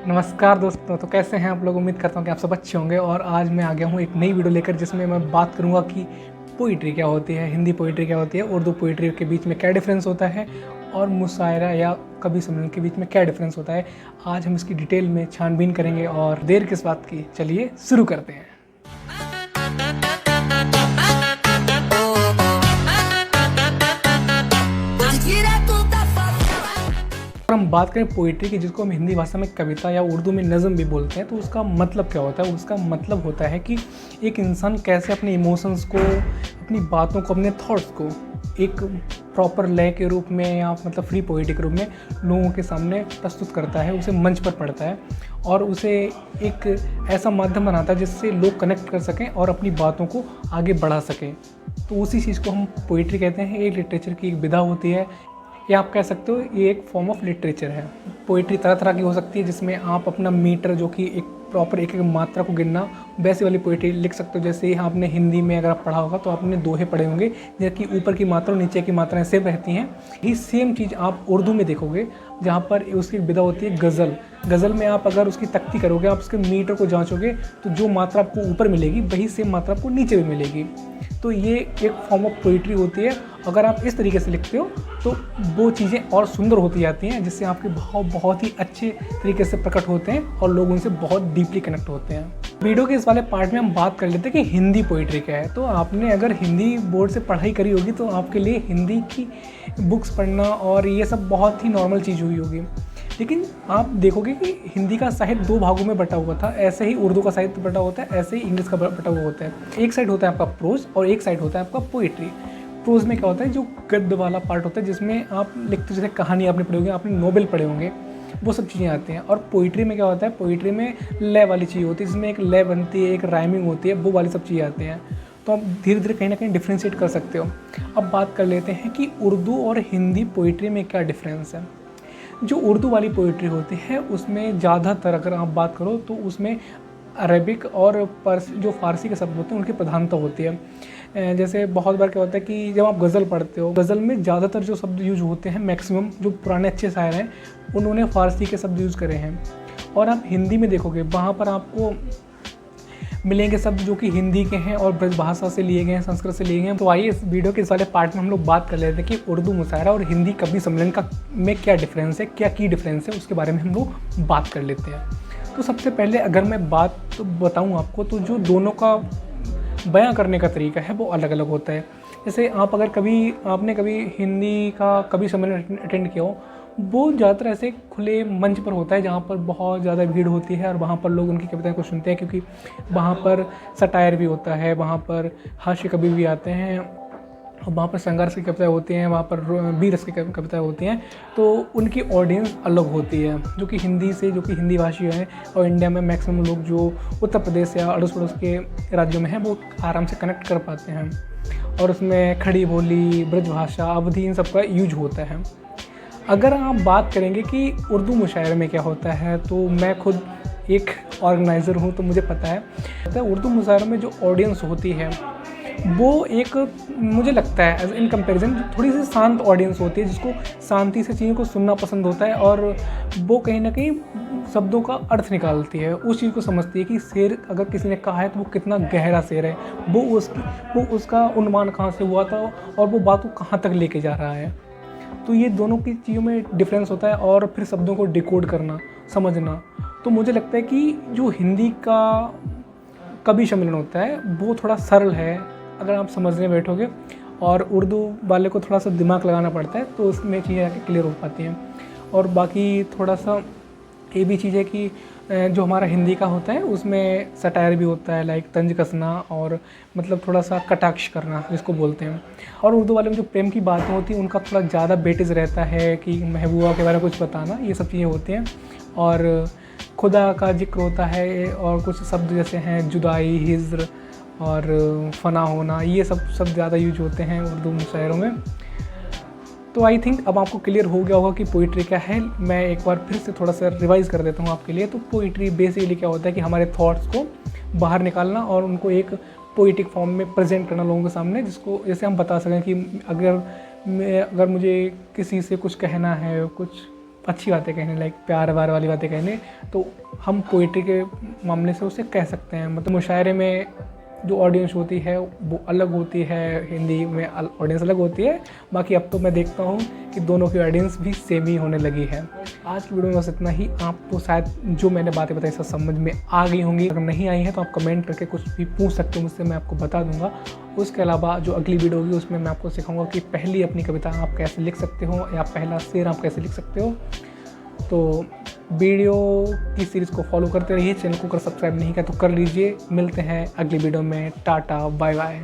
नमस्कार दोस्तों। तो कैसे हैं आप लोग। उम्मीद करता हूँ कि आप सब अच्छे होंगे। और आज मैं आ गया हूँ एक नई वीडियो लेकर, जिसमें मैं बात करूँगा कि पोइट्री क्या होती है, हिंदी पोइट्री क्या होती है, उर्दू पोइट्री के बीच में क्या डिफरेंस होता है और मुशायरा या कवि सम्मेलन के बीच में क्या डिफरेंस होता है। आज हम इसकी डिटेल में छानबीन करेंगे और देर किस बात की, चलिए शुरू करते हैं। अगर हम बात करें पोइट्री की, जिसको हम हिंदी भाषा में कविता या उर्दू में नज़म भी बोलते हैं, तो उसका मतलब क्या होता है। उसका मतलब होता है कि एक इंसान कैसे अपने इमोशंस को, अपनी बातों को, अपने थॉट्स को एक प्रॉपर लय के रूप में या मतलब फ्री पोइट्री के रूप में लोगों के सामने प्रस्तुत करता है, उसे मंच पर पढ़ता है और उसे एक ऐसा माध्यम बनाता है जिससे लोग कनेक्ट कर सकें और अपनी बातों को आगे बढ़ा सकें। तो उसी चीज़ को हम पोइट्री कहते हैं। एक लिटरेचर की एक विधा होती है, या आप कह सकते हो ये एक फॉर्म ऑफ लिटरेचर है। पोइट्री तरह तरह की हो सकती है, जिसमें आप अपना मीटर, जो कि एक प्रॉपर एक मात्रा को गिनना, वैसी वाली पोइट्री लिख सकते हो। जैसे आपने हिंदी में अगर आप पढ़ा होगा तो आपने दोहे पढ़े होंगे, जिनकी ऊपर की मात्रा और नीचे की मात्राएं सेम रहती हैं। ये सेम चीज़ आप उर्दू में देखोगे, जहाँ पर उसकी विधा होती है गज़ल। गज़ल में आप अगर उसकी तख्ती करोगे, आप उसके मीटर को जाँचोगे, तो जो मात्रा आपको ऊपर मिलेगी वही सेम मात्रा आपको नीचे भी मिलेगी। तो ये एक फॉर्म ऑफ पोइट्री होती है। अगर आप इस तरीके से लिखते हो तो वो चीज़ें और सुंदर होती जाती हैं, जिससे आपके भाव बहुत ही अच्छे तरीके से प्रकट होते हैं और लोग उनसे बहुत डीपली कनेक्ट होते हैं। वीडियो के इस वाले पार्ट में हम बात कर लेते हैं कि हिंदी पोइट्री क्या है। तो आपने अगर हिंदी बोर्ड से पढ़ाई करी होगी तो आपके लिए हिंदी की बुक्स पढ़ना और ये सब बहुत ही नॉर्मल चीज़ हुई होगी। लेकिन आप देखोगे कि हिंदी का साहित्य दो भागों में बटा हुआ था। ऐसे ही उर्दू का साहित्य बटा होता है, ऐसे ही इंग्लिश का बटा हुआ होता है। एक साइड होता है आपका प्रोज और एक साइड होता है आपका पोइट्री। प्रोज में क्या होता है, जो गद्य वाला पार्ट होता है, जिसमें आप लिखते, जैसे कहानी आपने पढ़ी होगी, आपने नोवेल पढ़े होंगे, वो सब चीज़ें आती हैं। और पोइट्री में क्या होता है, पोइट्री में लय वाली चीज़ होती है, जिसमें एक लय बनती है, एक राइमिंग होती है, वो वाली सब चीज़ें आती हैं। तो आप धीरे धीरे कहीं ना कहीं डिफ्रेंशिएट कर सकते हो। अब बात कर लेते हैं कि उर्दू और हिंदी पोइट्री में क्या डिफरेंस है। जो उर्दू वाली पोइट्री होती है उसमें ज़्यादातर अगर आप बात करो तो उसमें अरबिक और जो फ़ारसी के शब्द होते हैं उनकी प्रधानता होती है। जैसे बहुत बार क्या होता है कि जब आप गज़ल पढ़ते हो, गज़ल में ज़्यादातर जो शब्द यूज होते हैं, मैक्सिमम जो पुराने अच्छे शायर हैं उन्होंने फ़ारसी के शब्द यूज़ करे हैं। और आप हिंदी में देखोगे, वहाँ पर आपको मिलेंगे शब्द जो कि हिंदी के हैं और ब्रज भाषा से लिए गए हैं, संस्कृत से लिए गए हैं। तो आइए इस वीडियो के इस वाले पार्ट में हम लोग बात कर लेते हैं कि उर्दू मुशायरा और हिंदी कवि सम्मेलन का में क्या डिफरेंस है, क्या की डिफरेंस है, उसके बारे में हम लोग बात कर लेते हैं। तो सबसे पहले अगर मैं बात बताऊँ आपको, तो जो दोनों का बयां करने का तरीका है वो अलग अलग होता है। जैसे आपने कभी हिंदी का कवि सम्मेलन अटेंड किया हो, वो ज़्यादातर ऐसे खुले मंच पर होता है, जहाँ पर बहुत ज़्यादा भीड़ होती है और वहाँ पर लोग उनकी कविताएं को सुनते हैं, क्योंकि वहाँ पर सटायर भी होता है, वहाँ पर हास्य कवि भी आते हैं, और वहाँ पर संघर्ष की कविताएं होती हैं, वहाँ पर वीर रस की कविताएं होती हैं। तो उनकी ऑडियंस अलग होती है, जो कि हिंदी भाषी हैं। और इंडिया में मैक्सिमम लोग जो उत्तर प्रदेश या अड़ोस पड़ोस के राज्यों में हैं, वो आराम से कनेक्ट कर पाते हैं। और उसमें खड़ी बोली, ब्रज भाषा, अवधि, इन सब का यूज होता है। अगर आप बात करेंगे कि उर्दू मुशायरे में क्या होता है, तो मैं खुद एक ऑर्गेनाइज़र हूँ, तो मुझे पता है उर्दू मुशायरे में जो ऑडियंस होती है वो एक, मुझे लगता है इन कंपैरिजन थोड़ी सी शांत ऑडियंस होती है, जिसको शांति से चीज़ों को सुनना पसंद होता है और वो कहीं ना कहीं शब्दों का अर्थ निकालती है, उस चीज़ को समझती है कि शेर अगर किसी ने कहा है तो वो कितना गहरा शेर है, वो उसका उन्माद कहाँ से हुआ था और वो बात को कहाँ तक लेके जा रहा है। तो ये दोनों की चीज़ों में डिफरेंस होता है। और फिर शब्दों को डिकोड करना, समझना, तो मुझे लगता है कि जो हिंदी का कवि सम्मेलन होता है वो थोड़ा सरल है अगर आप समझने बैठोगे, और उर्दू वाले को थोड़ा सा दिमाग लगाना पड़ता है, तो उसमें चीज़ें आके क्लियर हो पाती हैं। और बाकी थोड़ा सा ये भी चीज़ है कि जो हमारा हिंदी का होता है उसमें सटायर भी होता है, लाइक तंज कसना और मतलब थोड़ा सा कटाक्ष करना जिसको बोलते हैं। और उर्दू वाले में जो प्रेम की बातें होती हैं उनका थोड़ा ज़्यादा वेटेज रहता है कि महबूबा के बारे में कुछ बताना, ये सब चीज़ें होती हैं। और खुदा का जिक्र होता है, और कुछ शब्द जैसे हैं जुदाई, हिज्र और फ़ना होना, ये सब ज़्यादा यूज होते हैं उर्दू मुशायरों में। तो आई थिंक अब आपको क्लियर हो गया होगा कि पोइट्री क्या है। मैं एक बार फिर से थोड़ा सा रिवाइज़ कर देता हूँ आपके लिए। तो पोइट्री बेसिकली क्या होता है कि हमारे थॉट्स को बाहर निकालना और उनको एक पोइटिक फॉर्म में प्रेजेंट करना लोगों के सामने, जिसको जैसे हम बता सकें कि अगर मुझे किसी से कुछ कहना है, कुछ अच्छी बातें कहने, लाइक प्यार वार वाली बातें कहने, तो हम पोइट्री के मामले से उसे कह सकते हैं। मतलब मुशायरे में जो ऑडियंस होती है वो अलग होती है, हिंदी में ऑडियंस अलग होती है। बाकी अब तो मैं देखता हूँ कि दोनों की ऑडियंस भी सेम ही होने लगी है। आज की वीडियो में बस इतना ही। आपको शायद जो मैंने बातें बताई सब समझ में आ गई होंगी। अगर नहीं आई है तो आप कमेंट करके कुछ भी पूछ सकते हो मुझसे, मैं आपको बता दूंगा। उसके अलावा जो अगली वीडियो होगी उसमें मैं आपको सिखाऊंगा कि पहली अपनी कविता आप कैसे लिख सकते हो या पहला शेर आप कैसे लिख सकते हो। तो वीडियो की सीरीज़ को फॉलो करते रहिए। चैनल को अगर सब्सक्राइब नहीं किया तो कर लीजिए। मिलते हैं अगली वीडियो में। Tata bye bye.